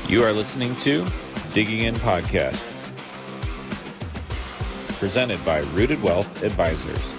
You are listening to Digging In Podcast, presented by Rooted Wealth Advisors.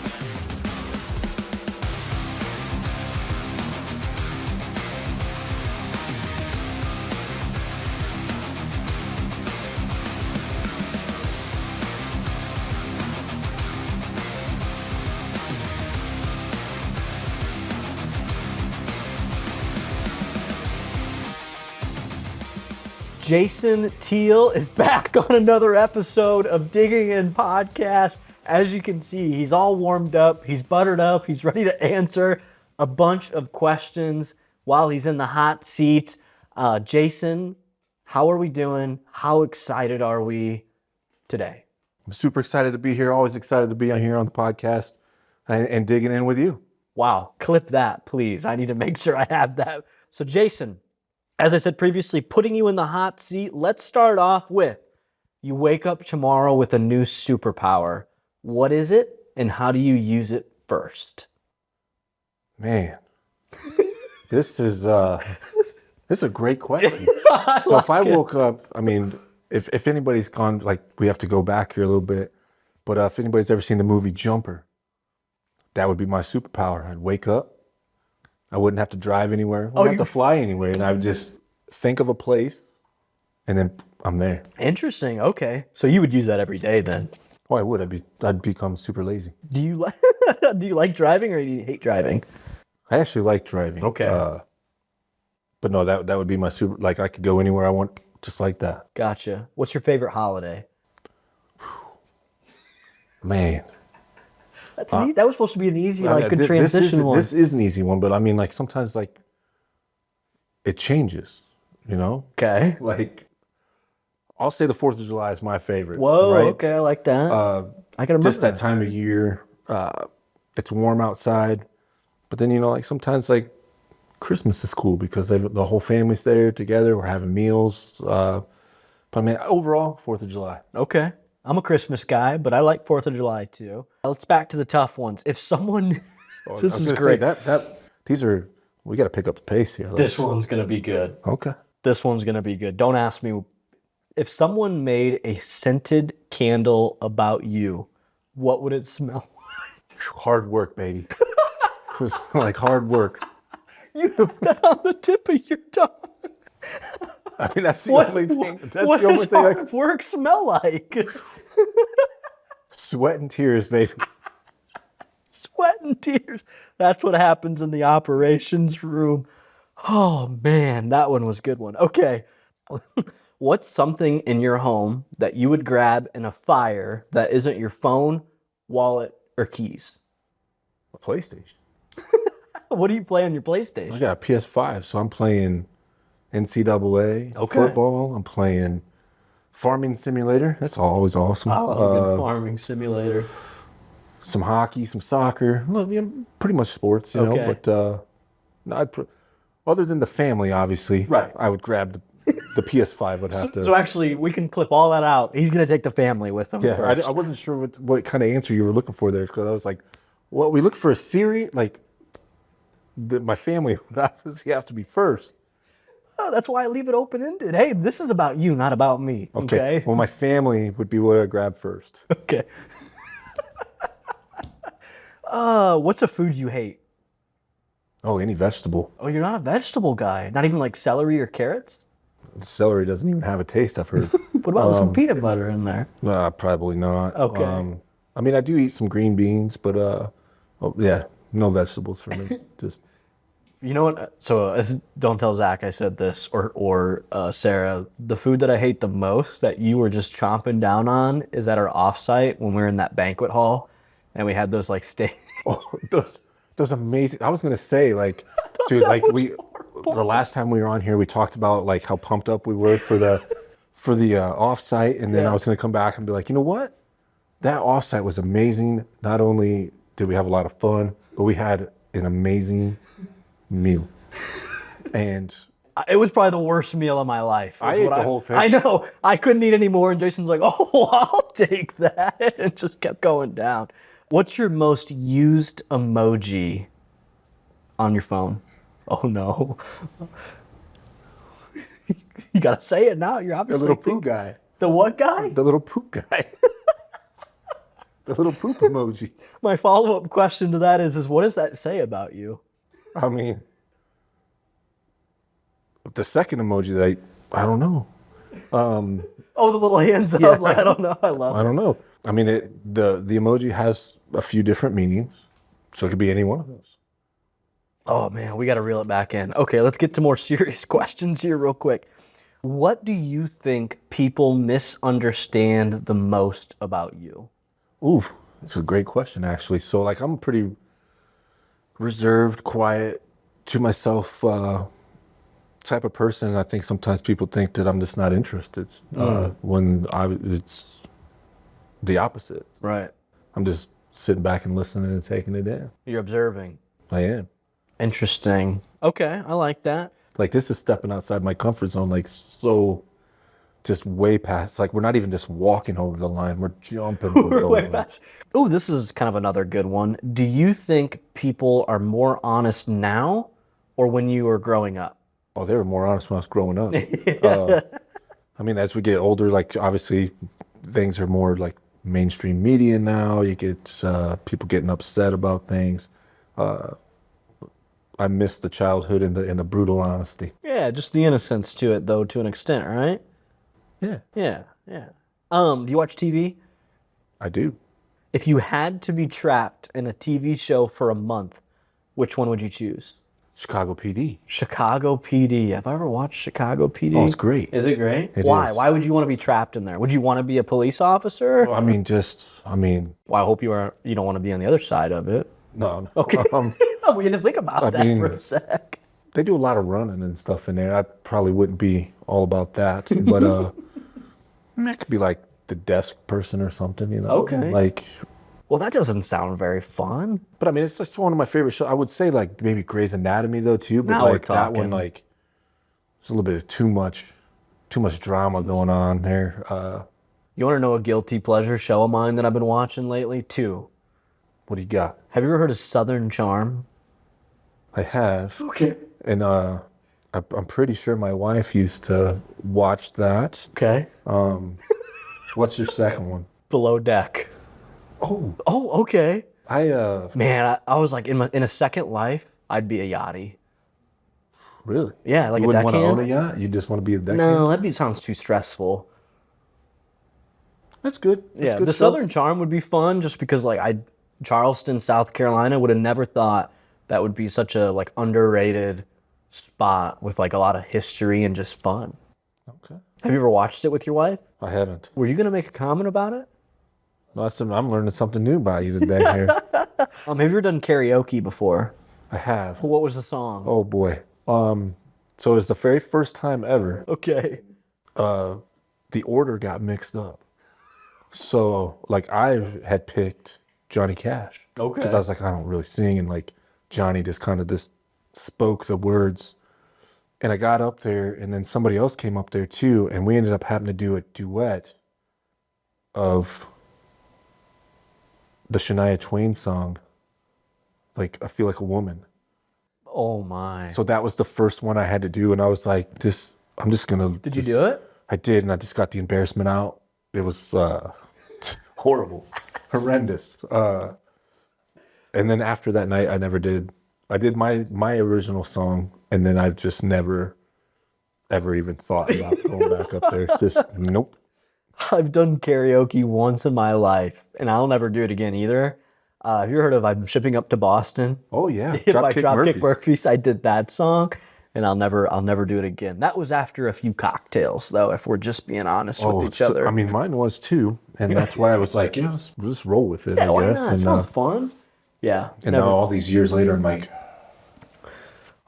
Jason Thiele is back on another episode of Digging In Podcast. As you can see, he's all warmed up, he's buttered up, he's ready to answer a bunch of questions while he's in the hot seat. Jason, how are we doing? How excited are we today? I'm super excited to be here, always excited to be on here on the podcast and digging in with you. Wow, clip that, please. I need to make sure I have that. So Jason, as I said previously, putting you in the hot seat, let's start off with, you wake up tomorrow with a new superpower. What is it, and how do you use it first? Man, this is a great question. So if I woke up, I mean, if anybody's gone, like we have to go back here a little bit, but if anybody's ever seen the movie Jumper, that would be my superpower. I'd wake up. I wouldn't have to drive anywhere. I wouldn't have to fly anywhere. And I would just think of a place, and then I'm there. Interesting. Okay. So you would use that every day then? Oh, I would. I'd become super lazy. Do you like driving, or do you hate driving? I actually like driving. Okay. But no, that would be my super. Like I could go anywhere I want, just like that. Gotcha. What's your favorite holiday? Man. That was supposed to be an easy, good transition one. This is an easy one, but I mean, like sometimes, like it changes, you know. Okay. Like, I'll say the 4th of July is my favorite. Whoa. Right? Okay, I like that. I can remember just that time of year. It's warm outside, but then like sometimes like Christmas is cool because the whole family's there together. We're having meals. But I mean, overall, 4th of July. Okay. I'm a Christmas guy, but I like 4th of July too. Let's back to the tough ones. If someone, this is great. We got to pick up the pace here. This one's going to be good. Okay. This one's going to be good. Don't ask me. If someone made a scented candle about you, what would it smell like? Hard work, baby. It was like hard work. You have that on the tip of your tongue. I mean, that's the only thing. What does hard work smell like? Sweat and tears, baby. Sweat and tears. That's what happens in the operations room. Oh, man, that one was a good one. Okay. What's something in your home that you would grab in a fire that isn't your phone, wallet, or keys? A PlayStation. What do you play on your PlayStation? I got a PS5, so I'm playing NCAA football. I'm playing Farming Simulator. That's always awesome. I love a good farming simulator. Some hockey, some soccer. Well, yeah, pretty much sports, you know. But other than the family, obviously, right. I would grab the PS5. Would have to. So actually, we can clip all that out. He's going to take the family with him. Yeah, first. I wasn't sure what kind of answer you were looking for there, because I was like, well, we look for a series like. My family would obviously have to be first. Oh, that's why I leave it open-ended. Hey, this is about you, not about me. Okay. Well, my family would be what I grab first. Okay. What's a food you hate? Oh, any vegetable. Oh, you're not a vegetable guy. Not even like celery or carrots? Celery doesn't even have a taste, I've heard. What about some peanut butter in there? Probably not. Okay. I mean, I do eat some green beans, but no vegetables for me. Just. You know what? So don't tell Zach I said this, or Sarah. The food that I hate the most that you were just chomping down on is at our offsite when we were in that banquet hall, and we had those like steak. Oh, those amazing. I was gonna say like, dude, like the last time we were on here, we talked about like how pumped up we were for the offsite, and then I was gonna come back and be like, you know what? That offsite was amazing. Not only did we have a lot of fun, but we had an amazing meal. And it was probably the worst meal of my life. I ate the whole thing. I know. I couldn't eat anymore, and Jason's like, oh, I'll take that. It just kept going down. What's your most used emoji on your phone? Oh, no. You gotta say it now. You're The obviously little poo guy. The what guy? The little poop guy. The little poop emoji. My follow-up question to that is what does that say about you? I mean, the second emoji that I don't know. Oh, the little hands up. Like, I don't know. I love I don't know. I mean, the emoji has a few different meanings, so it could be any one of those. Oh man, we got to reel it back in. Okay, let's get to more serious questions here real quick. What do you think people misunderstand the most about you? Ooh, that's a great question, actually. So, like, I'm pretty reserved, quiet, to myself type of person. I think sometimes people think that I'm just not interested when it's the opposite. Right. I'm just sitting back and listening and taking it in. You're observing. I am. Interesting. Okay, I like that. Like, this is stepping outside my comfort zone, like, so just way past. Like, we're not even just walking over the line. We're jumping over the line. Oh, this is kind of another good one. Do you think people are more honest now or when you were growing up? Oh, they were more honest when I was growing up. I mean, as we get older, like, obviously, things are more, like, mainstream media now. You get people getting upset about things. I miss the childhood and the brutal honesty. Yeah, just the innocence to it, though, to an extent, right? Yeah. Yeah. Do you watch TV? I do. If you had to be trapped in a TV show for a month, which one would you choose? Chicago PD. Chicago PD. Have I ever watched Chicago PD? Oh, it's great. Is it great? It Why? is. Why would you want to be trapped in there? Would you want to be a police officer? Well, I mean, Well, I hope you don't want to be on the other side of it. no. Okay. We had to think about that for a sec. They do a lot of running and stuff in there. I probably wouldn't be all about that, but I mean, I could be like the desk person or something, you know? Okay. Like, Well, that doesn't sound very fun. but I mean, it's just one of my favorite shows. I would say like maybe Grey's Anatomy though too, but Now we're like that one, talking. like, there's a little bit of too much drama going on there. You want to know a guilty pleasure show of mine that I've been watching lately? 2. What do you got? Have you ever heard of Southern Charm? I have. Okay. And I'm pretty sure my wife used to watch that. Okay. What's your second one? Below Deck. Oh, Okay. man, I was like, in a second life, I'd be a yachty. really? Yeah, like You a wouldn't want to deckhand? own a yacht? You just want to be a deckhand? No, sounds too stressful. That's good. That's Yeah, good the show. Southern Charm would be fun just because Charleston, South Carolina would have never thought that would be such a like underrated spot with like a lot of history and just fun. Okay. Have you ever watched it with your wife? I haven't. Were you gonna make a comment about it? I'm learning something new about you today here. Have you ever done karaoke before? I have. What was the song? Oh boy. So it was the very first time ever Okay. the order got mixed up. So like I had picked Johnny Cash. Okay. Because I was like, I don't really sing, and like Johnny just kind of just spoke the words. And I got up there, and then somebody else came up there too, and we ended up having to do a duet of the Shania Twain song, like I Feel Like a Woman. Oh my. So that was the first one I had to do, and I was like, I'm just gonna. Did you do it? I did, and I just got the embarrassment out. It was horrible, horrendous. And then after that night, I never did. I did my original song, and then I've just never, ever even thought about going back up there. Just nope. I've done karaoke once in my life, and I'll never do it again either. Have you heard of I'm Shipping Up to Boston? Oh yeah, By Dropkick Dropkick Murphys. Murphys. I did that song, and I'll never do it again. That was after a few cocktails, though, if we're just being honest with each other. I mean, mine was too, and that's why I was like, yeah, let's roll with it. yeah, I why guess. not? And, Sounds fun. Yeah. and now all these years later, I'm like,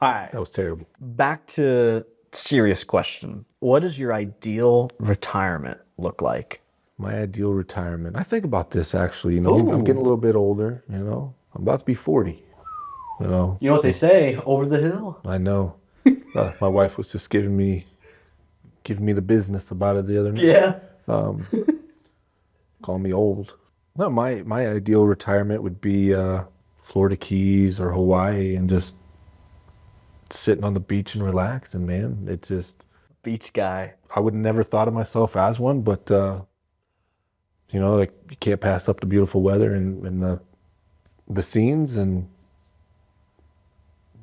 All right. that was terrible. Back to serious question. What does your ideal retirement look like? My ideal retirement. I think about this actually. You know, I'm getting a little bit older. You know, I'm about to be 40. You know. You know what they say? Over the hill. I know. My wife was just giving me the business about it the other night. Yeah. Call me old. No, my ideal retirement would be Florida Keys or Hawaii, and just sitting on the beach and relaxing, man. It's just Beach guy. I would never thought of myself as one, but you know, like you can't pass up the beautiful weather and the scenes and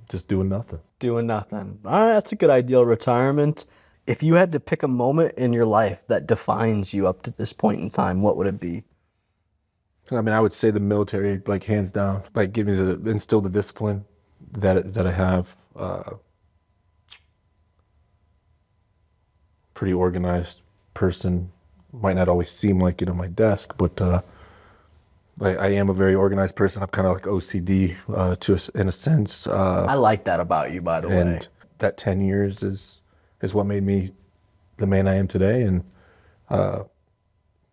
just doing nothing. Doing nothing. All right, that's a good ideal retirement. If you had to pick a moment in your life that defines you up to this point in time, what would it be? I mean, I would say the military, like hands down, like instill the discipline that I have. Pretty organized person. Might not always seem like it on my desk, but I am a very organized person. I'm kind of like OCD in a sense. I like that about you, by the way. And that 10 years is what made me the man I am today, and I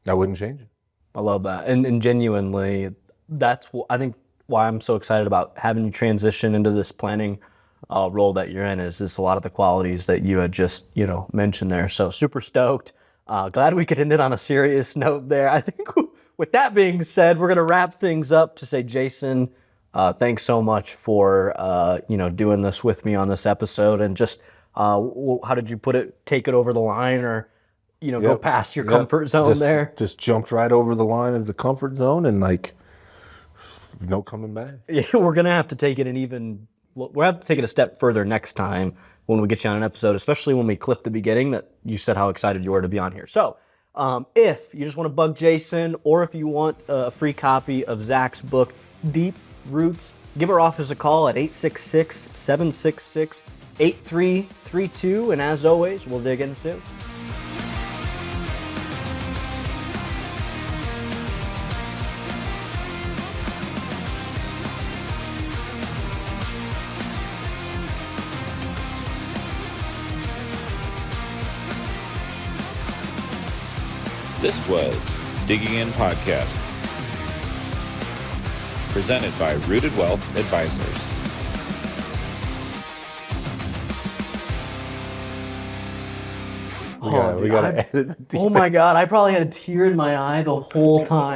wouldn't change it. I love that. And genuinely, that's I think why I'm so excited about having you transition into this planning role that you're in is a lot of the qualities that you had just, mentioned there. So super stoked. Glad we could end it on a serious note there. I think with that being said, we're going to wrap things up to say, Jason, thanks so much for, doing this with me on this episode. And just, how did you put it? Take it over the line or, go past your comfort zone there? Just jumped right over the line of the comfort zone and no coming back. Yeah, we're going to have to take it we'll have to take it a step further next time when we get you on an episode, especially when we clip the beginning that you said how excited you were to be on here. So if you just want to bug Jason or if you want a free copy of Zach's book, Deep Roots, give our office a call at 866-766-8332. And as always, we'll dig in soon. This was Digging In Podcast, presented by Rooted Wealth Advisors. We gotta edit. Oh my God, I probably had a tear in my eye the whole time.